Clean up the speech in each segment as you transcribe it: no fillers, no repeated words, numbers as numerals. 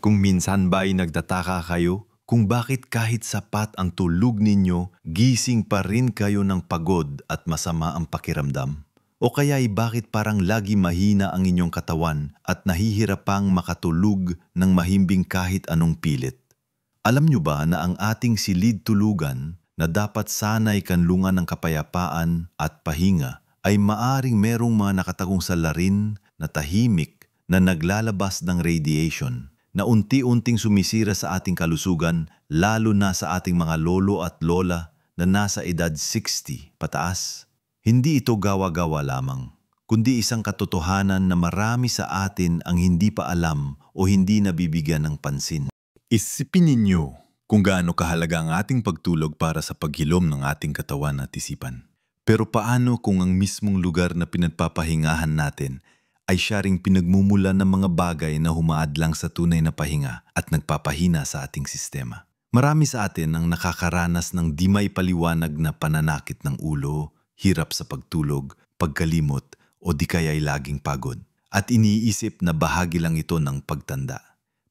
Kung minsan ba ay nagtataka kayo kung bakit kahit sapat ang tulog ninyo, gising pa rin kayo ng pagod at masama ang pakiramdam? O kaya ay bakit parang lagi mahina ang inyong katawan at nahihirapang makatulog ng mahimbing kahit anong pilit? Alam nyo ba na ang ating silid tulugan na dapat sana'y kanlungan ng kapayapaan at pahinga ay maaring merong mga nakatagong salarin na tahimik na naglalabas ng radiation na unti-unting sumisira sa ating kalusugan, lalo na sa ating mga lolo at lola na nasa edad 60 pataas? Hindi ito gawa-gawa lamang, kundi isang katotohanan na marami sa atin ang hindi pa alam o hindi nabibigyan ng pansin. Isipin ninyo kung gaano kahalaga ang ating pagtulog para sa paghilom ng ating katawan at isipan. Pero paano kung ang mismong lugar na pinagpapahingahan natin ay siya ring pinagmumulan ng mga bagay na humaadlang sa tunay na pahinga at nagpapahina sa ating sistema? Marami sa atin ang nakakaranas ng di may paliwanag na pananakit ng ulo, hirap sa pagtulog, pagkalimot o di kaya ay laging pagod. At iniisip na bahagi lang ito ng pagtanda.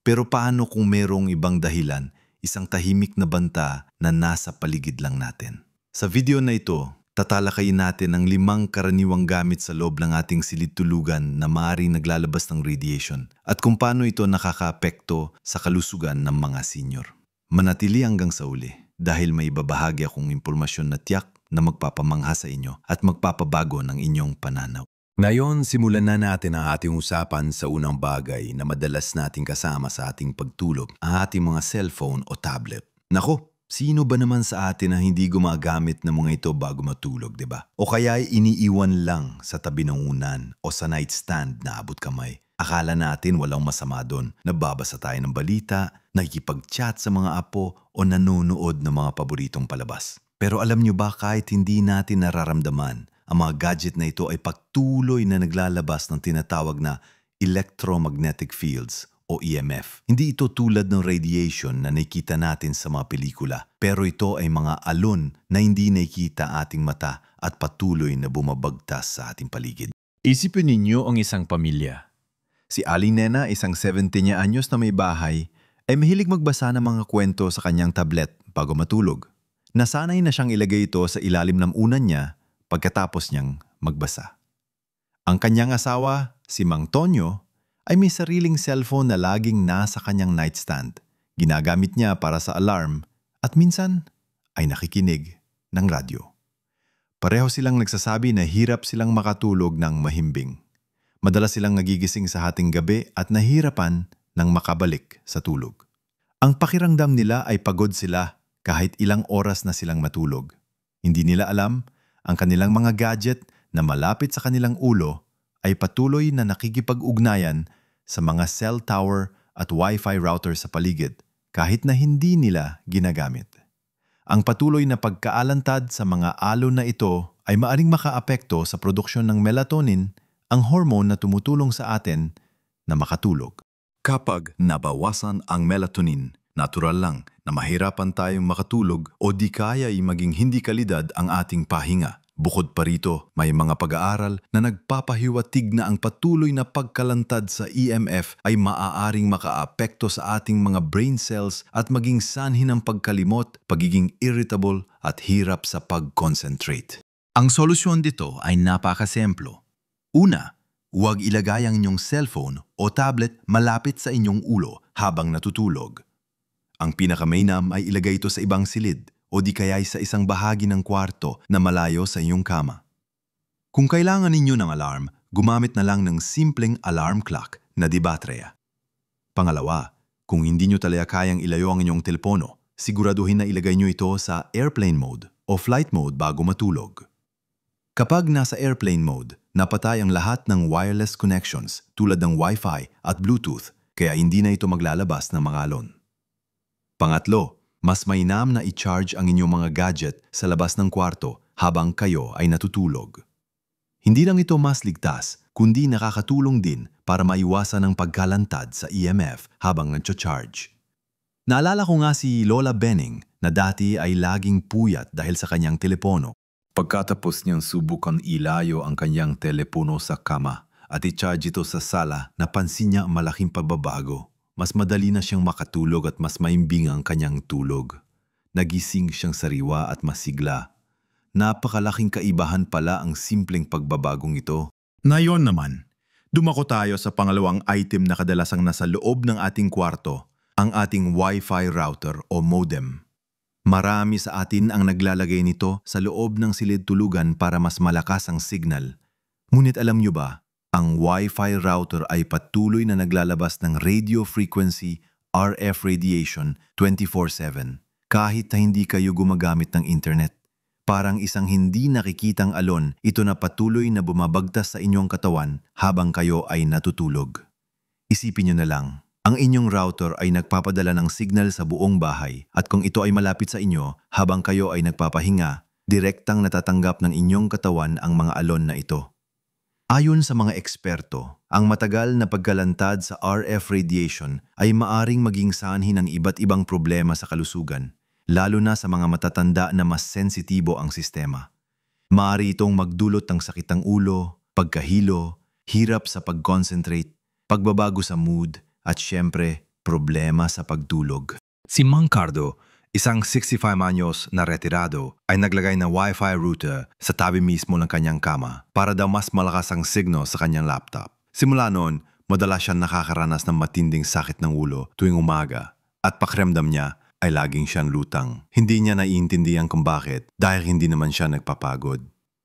Pero paano kung merong ibang dahilan, isang tahimik na banta na nasa paligid lang natin? Sa video na ito, tatalakayin natin ang 5 karaniwang gamit sa loob ng ating silid tulugan na maaaring naglalabas ng radiation at kung paano ito nakakaapekto sa kalusugan ng mga senior. Manatili hanggang sa uli dahil may ibabahagi akong impormasyon na tiyak na magpapamangha sa inyo at magpapabago ng inyong pananaw. Ngayon, simulan na natin ang ating usapan sa unang bagay na madalas nating kasama sa ating pagtulog, ang ating mga cellphone o tablet. Nako, sino ba naman sa atin na hindi gumagamit ng mga ito bago matulog, di ba? O kaya ay iniiwan lang sa tabi ng unan o sa nightstand na abot kamay. Akala natin walang masama doon. Nababasa tayo ng balita, nakikipag-chat sa mga apo o nanonood ng mga paboritong palabas. Pero alam nyo ba kahit hindi natin nararamdaman, ang mga gadget na ito ay patuloy na naglalabas ng tinatawag na electromagnetic fields o EMF. Hindi ito tulad ng radiation na nakikita natin sa mga pelikula, pero ito ay mga alon na hindi nakikita ating mata at patuloy na bumabagtas sa ating paligid. Isipin ninyo ang isang pamilya. Si Aling Nena, isang 70 anyos na may bahay, ay mahilig magbasa ng mga kwento sa kanyang tablet bago matulog. Nasanay na siyang ilagay ito sa ilalim ng unan niya pagkatapos niyang magbasa. Ang kanyang asawa, si Mang Tonyo, ay may sariling cellphone na laging nasa kanyang nightstand. Ginagamit niya para sa alarm at minsan ay nakikinig ng radyo. Pareho silang nagsasabi na hirap silang makatulog ng mahimbing. Madalas silang nagigising sa hating gabi at nahihirapan ng makabalik sa tulog. Ang pakiramdam nila ay pagod sila kahit ilang oras na silang matulog. Hindi nila alam ang kanilang mga gadget na malapit sa kanilang ulo ay patuloy na nakikipag-ugnayan sa mga cell tower at Wi-Fi router sa paligid kahit na hindi nila ginagamit. Ang patuloy na pagkaalantad sa mga alon na ito ay maaring makaapekto sa produksyon ng melatonin, ang hormone na tumutulong sa atin na makatulog. Kapag nabawasan ang melatonin, natural lang na mahirapan tayong makatulog o di kaya ay maging hindi kalidad ang ating pahinga. Bukod pa rito, may mga pag-aaral na nagpapahiwatig na ang patuloy na pagkalantad sa EMF ay maaaring makaapekto sa ating mga brain cells at maging sanhi ng pagkalimot, pagiging irritable at hirap sa pag-concentrate. Ang solusyon dito ay napakasemplo. Una, huwag ilagay ang inyong cellphone o tablet malapit sa inyong ulo habang natutulog. Ang pinakamainam ay ilagay ito sa ibang silid o di kaya sa isang bahagi ng kwarto na malayo sa inyong kama. Kung kailangan ninyo ng alarm, gumamit na lang ng simpleng alarm clock na di baterya. Pangalawa, kung hindi nyo talaga kayang ilayo ang inyong telepono, siguraduhin na ilagay nyo ito sa airplane mode o flight mode bago matulog. Kapag nasa airplane mode, napatay ang lahat ng wireless connections tulad ng Wi-Fi at Bluetooth kaya hindi na ito maglalabas ng mga alon. Pangatlo, mas mainam na i-charge ang inyong mga gadget sa labas ng kwarto habang kayo ay natutulog. Hindi lang ito mas ligtas, kundi nakakatulong din para maiwasan ang pagkalantad sa EMF habang nag-charge. Naalala ko nga si Lola Benning na dati ay laging puyat dahil sa kanyang telepono. Pagkatapos niyang subukan ilayo ang kanyang telepono sa kama at i-charge ito sa sala, napansin niya ang malaking pagbabago. mas madali na siyang makatulog at mas maimbing ang kanyang tulog. Nagising siyang sariwa at masigla. Napakalaking kaibahan pala ang simpleng pagbabagong ito. Ngayon naman, dumako tayo sa pangalawang item na kadalasang nasa loob ng ating kwarto, ang ating Wi-Fi router o modem. Marami sa atin ang naglalagay nito sa loob ng silid tulugan para mas malakas ang signal. Ngunit alam niyo ba, ang Wi-Fi router ay patuloy na naglalabas ng radio frequency RF radiation 24/7 kahit na hindi kayo gumagamit ng internet. Parang isang hindi nakikitang alon, ito na patuloy na bumabagtas sa inyong katawan habang kayo ay natutulog. Isipin niyo na lang, ang inyong router ay nagpapadala ng signal sa buong bahay at kung ito ay malapit sa inyo habang kayo ay nagpapahinga, direktang natatanggap ng inyong katawan ang mga alon na ito. Ayon sa mga eksperto, ang matagal na pagkalantad sa RF radiation ay maaring maging sanhi ng iba't ibang problema sa kalusugan, lalo na sa mga matatanda na mas sensitibo ang sistema. Maaari itong magdulot ng sakit ng ulo, pagkahilo, hirap sa pag-concentrate, pagbabago sa mood, at syempre, problema sa pagtulog. Si Mang Cardo, isang 65 anyos na retirado, ay naglagay ng Wi-Fi router sa tabi mismo ng kanyang kama para daw mas malakas ang signal sa kanyang laptop. Simula noon, madalas siya nakakaranas ng matinding sakit ng ulo tuwing umaga at pakiramdam niya ay laging siyang lutang. Hindi niya naiintindihan kung bakit dahil hindi naman siya nagpapagod.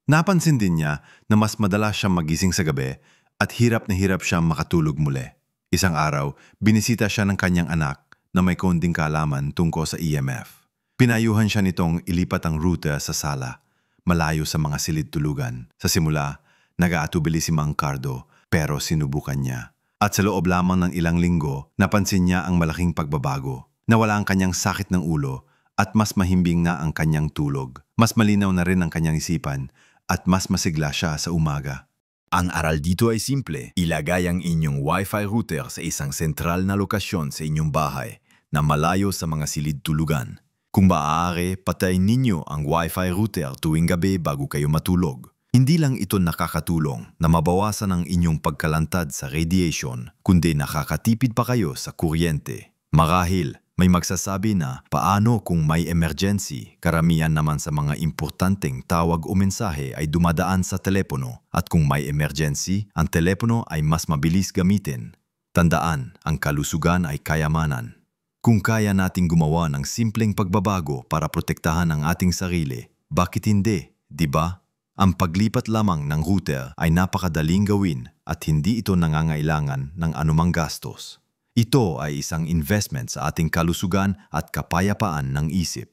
Napansin din niya na mas madalas siyang magising sa gabi at hirap na hirap siyang makatulog muli. Isang araw, binisita siya ng kanyang anak na may konting kaalaman tungkol sa EMF. Pinayuhan siya nitong ilipat ang router sa sala, malayo sa mga silid tulugan. Sa simula, nag-aatubili si Mang Cardo pero sinubukan niya. At sa loob lamang ng ilang linggo, napansin niya ang malaking pagbabago. Nawala ang kanyang sakit ng ulo at mas mahimbing na ang kanyang tulog. Mas malinaw na rin ang kanyang isipan at mas masigla siya sa umaga. Ang aral dito ay simple. Ilagay ang inyong Wi-Fi router sa isang sentral na lokasyon sa inyong bahay na malayo sa mga silid tulugan. Kung maaari, patayin ninyo ang Wi-Fi router tuwing gabi bago kayo matulog. Hindi lang ito nakakatulong na mabawasan ang inyong pagkalantad sa radiation, kundi nakakatipid pa kayo sa kuryente. Marahil, may magsasabi na paano kung may emergency, karamihan naman sa mga importanteng tawag o mensahe ay dumadaan sa telepono at kung may emergency, ang telepono ay mas mabilis gamitin. Tandaan, ang kalusugan ay kayamanan. Kung kaya nating gumawa ng simpleng pagbabago para protektahan ang ating sarili, bakit hindi, di ba? Ang paglipat lamang ng router ay napakadaling gawin at hindi ito nangangailangan ng anumang gastos. Ito ay isang investment sa ating kalusugan at kapayapaan ng isip.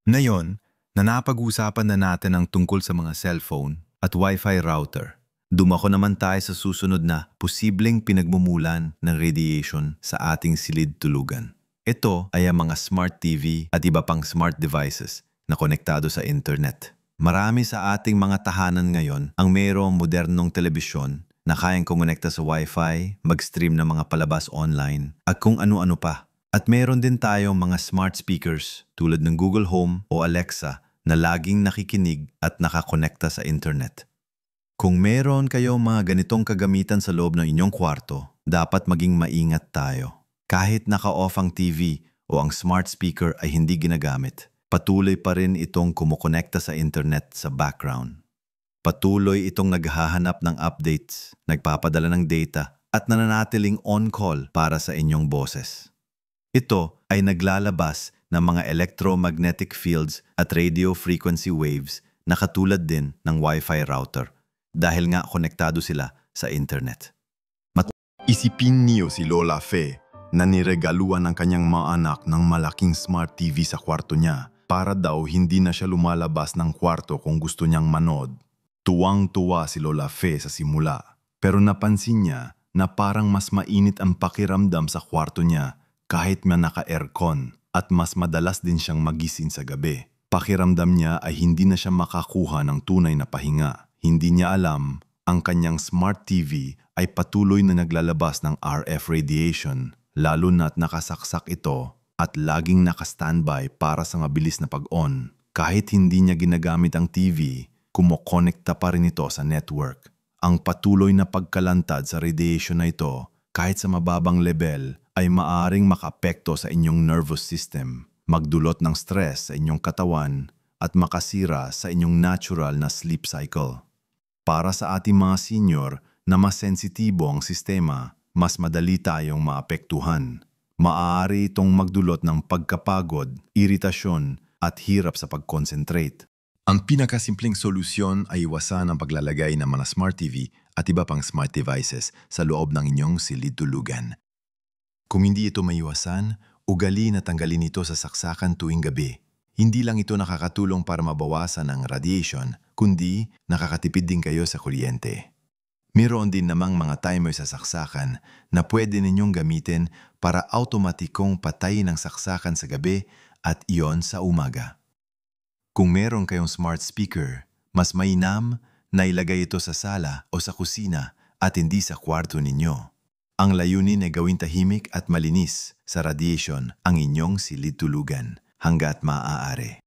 Ngayon, napag-usapan na natin ang tungkol sa mga cellphone at Wi-Fi router. Dumako naman tayo sa susunod na posibleng pinagmumulan ng radiation sa ating silid tulugan. Ito ay ang mga smart TV at iba pang smart devices na konektado sa internet. Marami sa ating mga tahanan ngayon ang mayroong modernong telebisyon na kayang kumonekta sa Wi-Fi, mag-stream ng mga palabas online, at kung ano-ano pa. At meron din tayong mga smart speakers tulad ng Google Home o Alexa na laging nakikinig at nakakonekta sa internet. Kung meron kayong mga ganitong kagamitan sa loob ng inyong kwarto, dapat maging maingat tayo. Kahit naka-off ang TV o ang smart speaker ay hindi ginagamit, patuloy pa rin itong kumukonekta sa internet sa background. Patuloy itong naghahanap ng updates, nagpapadala ng data, at nananatiling on-call para sa inyong boses. Ito ay naglalabas ng mga electromagnetic fields at radio frequency waves na katulad din ng Wi-Fi router dahil nga konektado sila sa internet. Isipin niyo si Lola Fe na niregaluhan ng kanyang mga anak ng malaking smart TV sa kwarto niya para daw hindi na siya lumalabas ng kwarto kung gusto niyang manood. Tuwang-tuwa si Lola Fe sa simula, pero napansin niya na parang mas mainit ang pakiramdam sa kwarto niya kahit na naka-aircon at mas madalas din siyang magising sa gabi. Pakiramdam niya ay hindi na siya makakuha ng tunay na pahinga. Hindi niya alam, ang kanyang smart TV ay patuloy na naglalabas ng RF radiation, lalo na't nakasaksak ito at laging naka-standby para sa mabilis na pag-on. Kahit hindi niya ginagamit ang TV, kumokonekta pa rin ito sa network. Ang patuloy na pagkalantad sa radiation na ito kahit sa mababang level, ay maaring makaapekto sa inyong nervous system, magdulot ng stress sa inyong katawan at makasira sa inyong natural na sleep cycle. Para sa ating mga senior na mas sensitibo ang sistema, mas madali tayong maapektuhan. Maaari itong magdulot ng pagkapagod, iritasyon at hirap sa pag-concentrate. Ang pinakasimpleng solusyon ay iwasan ang paglalagay ng mga smart TV at iba pang smart devices sa loob ng inyong silid-tulugan. Kung hindi ito maiwasan, ugaliin na tanggalin ito sa saksakan tuwing gabi. Hindi lang ito nakakatulong para mabawasan ang radiation, kundi nakakatipid din kayo sa kuryente. Meron din namang mga timer sa saksakan na pwede ninyong gamitin para automatikong patayin ang saksakan sa gabi at iyon sa umaga. Kung meron kayong smart speaker, mas mainam na ilagay ito sa sala o sa kusina at hindi sa kwarto ninyo. Ang layunin ay gawing tahimik at malinis sa radiation ang inyong silid-tulugan hanggat maaari.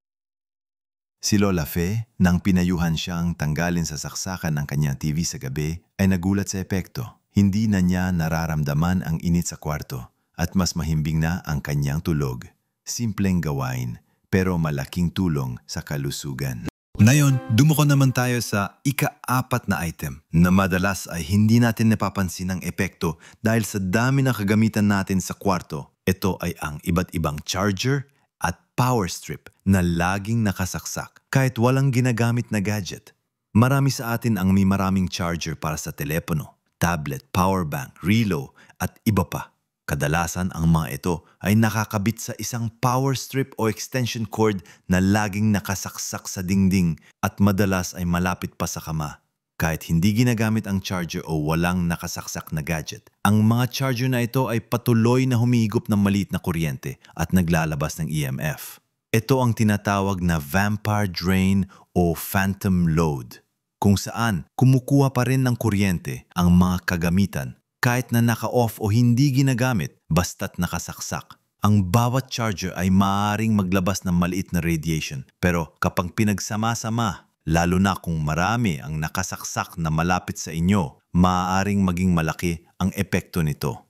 Si Lola Fe, nang pinayuhan siyang tanggalin sa saksakan ng kanyang TV sa gabi, ay nagulat sa epekto. Hindi na niya nararamdaman ang init sa kwarto at mas mahimbing na ang kanyang tulog. Simpleng gawain, pero malaking tulong sa kalusugan. Ngayon, dumako naman tayo sa ika-4 na item na madalas ay hindi natin napapansin ang epekto dahil sa dami ng kagamitan natin sa kwarto. Ito ay ang iba't ibang charger at power strip na laging nakasaksak kahit walang ginagamit na gadget. Marami sa atin ang may maraming charger para sa telepono, tablet, power bank, relo at iba pa. Kadalasan ang mga ito ay nakakabit sa isang power strip o extension cord na laging nakasaksak sa dingding at madalas ay malapit pa sa kama. Kahit hindi ginagamit ang charger o walang nakasaksak na gadget, ang mga charger na ito ay patuloy na humihigop ng maliit na kuryente at naglalabas ng EMF. Ito ang tinatawag na vampire drain o phantom load, kung saan kumukuha pa rin ng kuryente ang mga kagamitan kahit na naka-off o hindi ginagamit basta't nakasaksak. Ang bawat charger ay maaaring maglabas ng maliit na radiation, pero kapag pinagsama-sama, lalo na kung marami ang nakasaksak na malapit sa inyo, maaaring maging malaki ang epekto nito.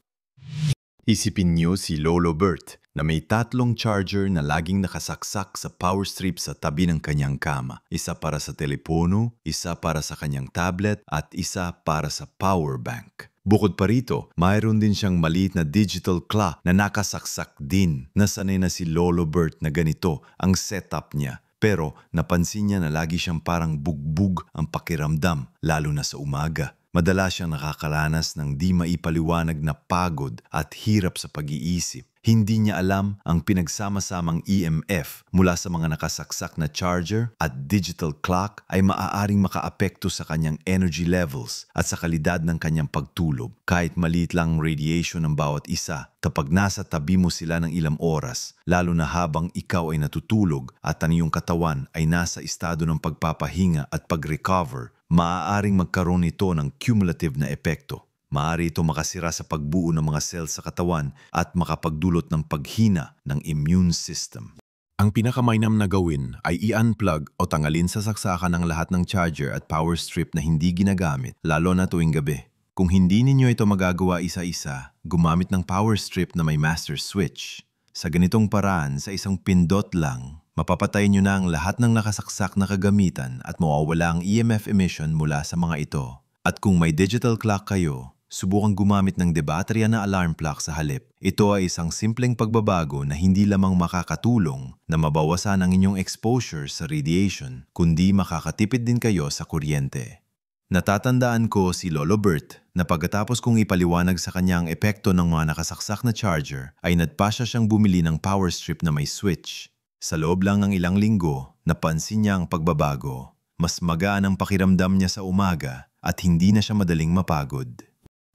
Isipin niyo si Lolo Bert na may 3 charger na laging nakasaksak sa power strip sa tabi ng kanyang kama. Isa para sa telepono, isa para sa kanyang tablet, at isa para sa power bank. Bukod pa rito, mayroon din siyang maliit na digital clock na nakasaksak din. Nasanay na si Lolo Bert na ganito ang setup niya. Pero napansin niya na lagi siyang parang bugbog ang pakiramdam, lalo na sa umaga. Madalas siyang nakakaranas ng di maipaliwanag na pagod at hirap sa pag-iisip. Hindi niya alam ang pinagsama-samang EMF mula sa mga nakasaksak na charger at digital clock ay maaaring makaapekto sa kanyang energy levels at sa kalidad ng kanyang pagtulog. Kahit maliit lang radiation ng bawat isa, kapag nasa tabi mo sila ng ilang oras, lalo na habang ikaw ay natutulog at ang iyong katawan ay nasa estado ng pagpapahinga at pag-recover, maaaring magkaroon ito ng cumulative na epekto. Maaari ito makasira sa pagbuo ng mga cells sa katawan at makapagdulot ng paghina ng immune system. Ang pinakamainam na gawin ay i-unplug o tanggalin sa saksakan ang lahat ng charger at power strip na hindi ginagamit, lalo na tuwing gabi. Kung hindi ninyo ito magagawa isa-isa, gumamit ng power strip na may master switch. Sa ganitong paraan, sa isang pindot lang, mapapatay nyo na ang lahat ng nakasaksak na kagamitan at mawawala ang EMF emission mula sa mga ito. At kung may digital clock kayo, subukang gumamit ng debaterya na alarm clock sa halip. Ito ay isang simpleng pagbabago na hindi lamang makakatulong na mabawasan ang inyong exposure sa radiation, kundi makakatipid din kayo sa kuryente. Natatandaan ko si Lolo Bert na pagkatapos kong ipaliwanag sa kanya ang epekto ng mga nakasaksak na charger, ay nagpasya siyang bumili ng power strip na may switch. Sa loob lang ng ilang linggo, napansin niya ang pagbabago. Mas magaan ang pakiramdam niya sa umaga at hindi na siya madaling mapagod.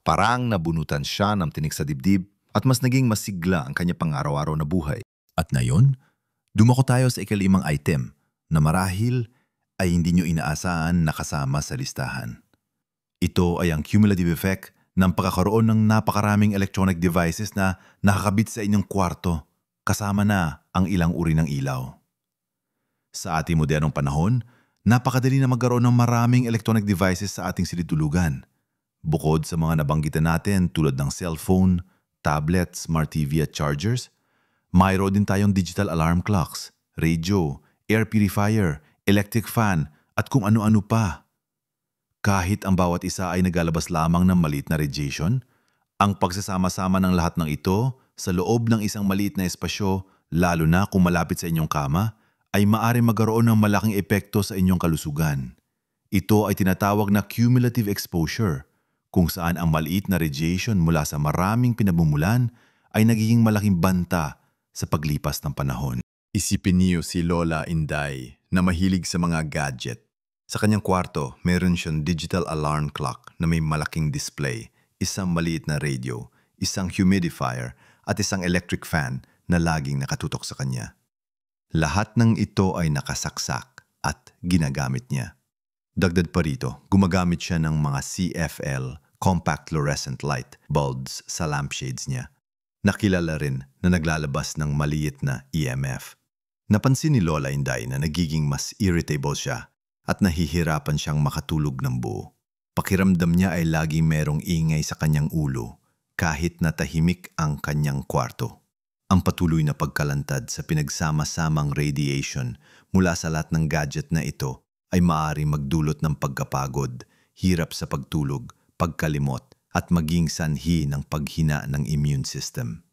Parang nabunutan siya ng tinik sa dibdib at mas naging masigla ang kanya pang-araw-araw na buhay. At ngayon, dumako tayo sa ika-5 item na marahil ay hindi nyo inaasahan na kasama sa listahan. Ito ay ang cumulative effect ng pagkakaroon ng napakaraming electronic devices na nakakabit sa inyong kwarto, kasama na ang ilang uri ng ilaw. Sa ating modernong panahon, napakadali na magkaroon ng maraming electronic devices sa ating silid-tulugan. Bukod sa mga nabanggitan natin tulad ng cellphone, tablet, smart TV at chargers, mayroon din tayong digital alarm clocks, radio, air purifier, electric fan at kung ano-ano pa. Kahit ang bawat isa ay naglalabas lamang ng maliit na radiation, ang pagsasama-sama ng lahat ng ito sa loob ng isang maliit na espasyo, lalo na kung malapit sa inyong kama, ay maaaring magkaroon ng malaking epekto sa inyong kalusugan. Ito ay tinatawag na cumulative exposure, kung saan ang maliit na radiation mula sa maraming pinabumulan ay nagiging malaking banta sa paglipas ng panahon. Isipin niyo si Lola Inday na mahilig sa mga gadget. Sa kanyang kwarto, meron siyang digital alarm clock na may malaking display, isang maliit na radio, isang humidifier at isang electric fan na laging nakatutok sa kanya. Lahat ng ito ay nakasaksak at ginagamit niya. Dagdag pa rito, gumagamit siya ng mga CFL, compact fluorescent light bulbs sa lampshades niya. Nakilala rin na naglalabas ng maliit na EMF. Napansin ni Lola Inday na nagiging mas irritable siya at nahihirapan siyang makatulog ng buo. Pakiramdam niya ay laging merong ingay sa kanyang ulo kahit na tahimik ang kanyang kwarto. Ang patuloy na pagkalantad sa pinagsama-samang radiation mula sa lahat ng gadget na ito ay maaaring magdulot ng pagkapagod, hirap sa pagtulog, pagkalimot at maging sanhi ng paghina ng immune system.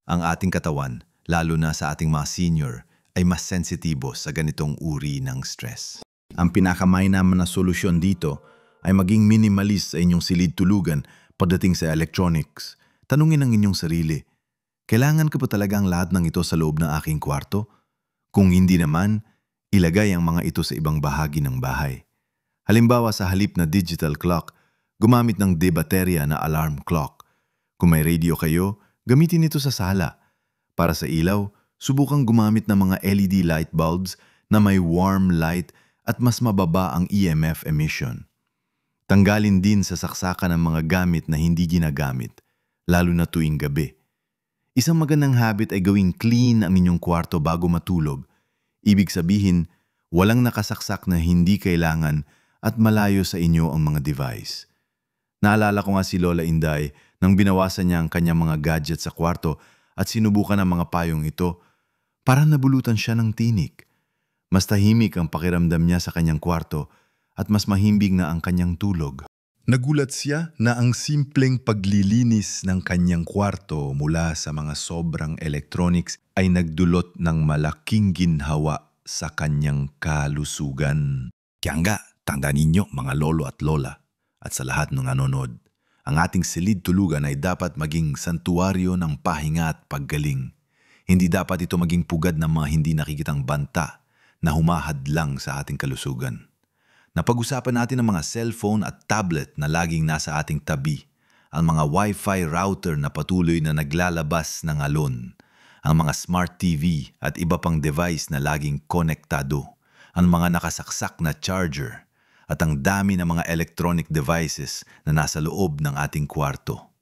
Ang ating katawan, lalo na sa ating mga senior, ay mas sensitibo sa ganitong uri ng stress. Ang pinakamainam na solusyon dito ay maging minimalist sa inyong silid tulugan pagdating sa electronics. Tanungin ang inyong sarili, kailangan ko pa talaga ang lahat ng ito sa loob ng aking kwarto? Kung hindi naman, ilagay ang mga ito sa ibang bahagi ng bahay. Halimbawa sa halip na digital clock, gumamit ng de-baterya na alarm clock. Kung may radio kayo, gamitin ito sa sala. Para sa ilaw, subukang gumamit ng mga LED light bulbs na may warm light at mas mababa ang EMF emission. Tanggalin din sa saksakan ng mga gamit na hindi ginagamit, lalo na tuwing gabi. Isang magandang habit ay gawing clean ang inyong kwarto bago matulog. Ibig sabihin, walang nakasaksak na hindi kailangan at malayo sa inyo ang mga device. Naalala ko nga si Lola Inday nang binawasan niya ang kanyang mga gadget sa kwarto at sinubukan ang mga payong ito, parang nabulutan siya ng tinik. Mas tahimik ang pakiramdam niya sa kanyang kwarto at mas mahimbing na ang kanyang tulog. Nagulat siya na ang simpleng paglilinis ng kanyang kwarto mula sa mga sobrang electronics ay nagdulot ng malaking ginhawa sa kanyang kalusugan. Kaya nga, tandaan ninyo mga lolo at lola at sa lahat ng nanonood, ang ating silid tulugan ay dapat maging santuwaryo ng pahinga at paggaling. Hindi dapat ito maging pugad ng mga hindi nakikitang banta na humahadlang sa ating kalusugan. Napag-usapan natin ang mga cellphone at tablet na laging nasa ating tabi, ang mga Wi-Fi router na patuloy na naglalabas ng alon, ang mga smart TV at iba pang device na laging konektado, ang mga nakasaksak na charger, at ang dami ng mga electronic devices na nasa loob ng ating kwarto.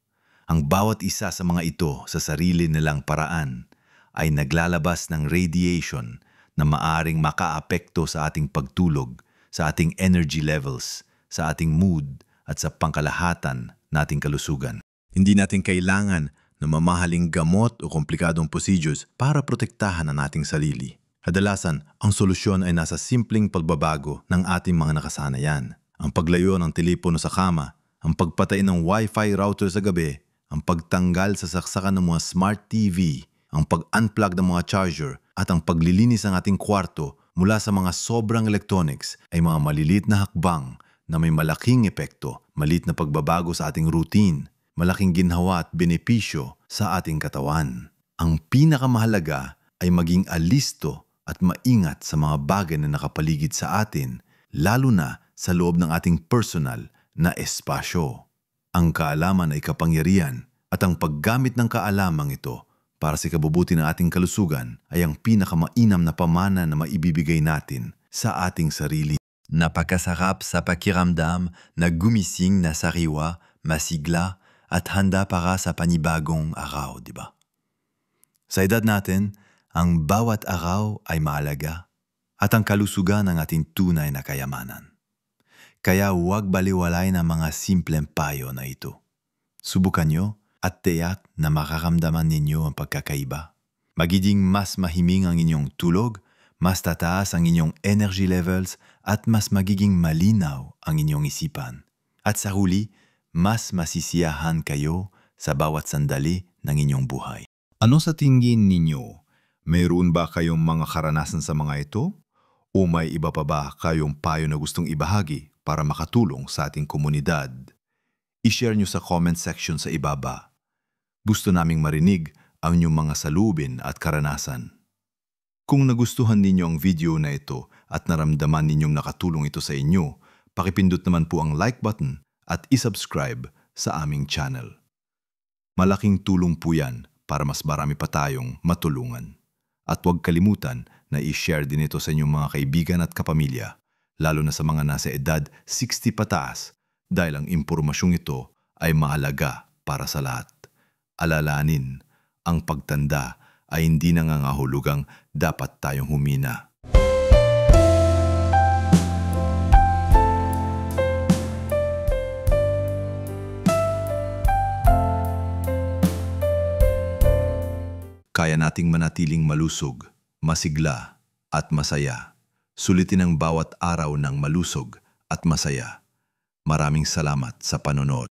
Ang bawat isa sa mga ito sa sarili nilang paraan ay naglalabas ng radiation na maaring makaapekto sa ating pagtulog, sa ating energy levels, sa ating mood at sa pangkalahatan nating kalusugan. Hindi natin kailangan ng mamahaling gamot o komplikadong procedures para protektahan ang ating sarili. Kadalasan, ang solusyon ay nasa simpleng pagbabago ng ating mga nakasanayan. Ang paglayo ng telepono sa kama, ang pagpatay ng Wi-Fi router sa gabi, ang pagtanggal sa saksakan ng mga smart TV, ang pag-unplug ng mga charger, at ang paglilinis ng ating kwarto mula sa mga sobrang electronics ay mga maliliit na hakbang na may malaking epekto, maliit na pagbabago sa ating routine, malaking ginhawa at benepisyo sa ating katawan. Ang pinakamahalaga ay maging alisto at maingat sa mga bagay na nakapaligid sa atin, lalo na sa loob ng ating personal na espasyo. Ang kaalaman ay kapangyarihan at ang paggamit ng kaalamang ito para sa ikabubuti ng ating kalusugan ay ang pinakamainam na pamana na maibibigay natin sa ating sarili. Napakasarap sa pakiramdam na gumising na sariwa, masigla at handa para sa panibagong araw, di ba? Sa edad natin, ang bawat araw ay mahalaga at ang kalusugan ang ating tunay na kayamanan. Kaya huwag baliwalain ang mga simpleng payo na ito. Subukan nyo at tiyak na makakamdaman ninyo ang pagkakaiba. Magiging mas mahiming ang inyong tulog, mas tataas ang inyong energy levels at mas magiging malinaw ang inyong isipan. At sa huli, mas masisiyahan kayo sa bawat sandali ng inyong buhay. Ano sa tingin ninyo? Mayroon ba kayong mga karanasan sa mga ito? O may iba pa ba kayong payo na gustong ibahagi para makatulong sa ating komunidad? I-share nyo sa comment section sa ibaba. Gusto naming marinig ang inyong mga salubin at karanasan. Kung nagustuhan ninyo ang video na ito at naramdaman ninyong nakatulong ito sa inyo, pakipindot naman po ang like button at isubscribe sa aming channel. Malaking tulong po yan para mas marami pa tayong matulungan. At huwag kalimutan na i-share din ito sa inyong mga kaibigan at kapamilya, lalo na sa mga nasa edad 60 pataas, dahil ang impormasyong ito ay mahalaga para sa lahat. Alalahanin, ang pagtanda ay hindi nangangahulugang dapat tayong humina. Kaya nating manatiling malusog, masigla at masaya. Sulitin ang bawat araw ng malusog at masaya. Maraming salamat sa panonood.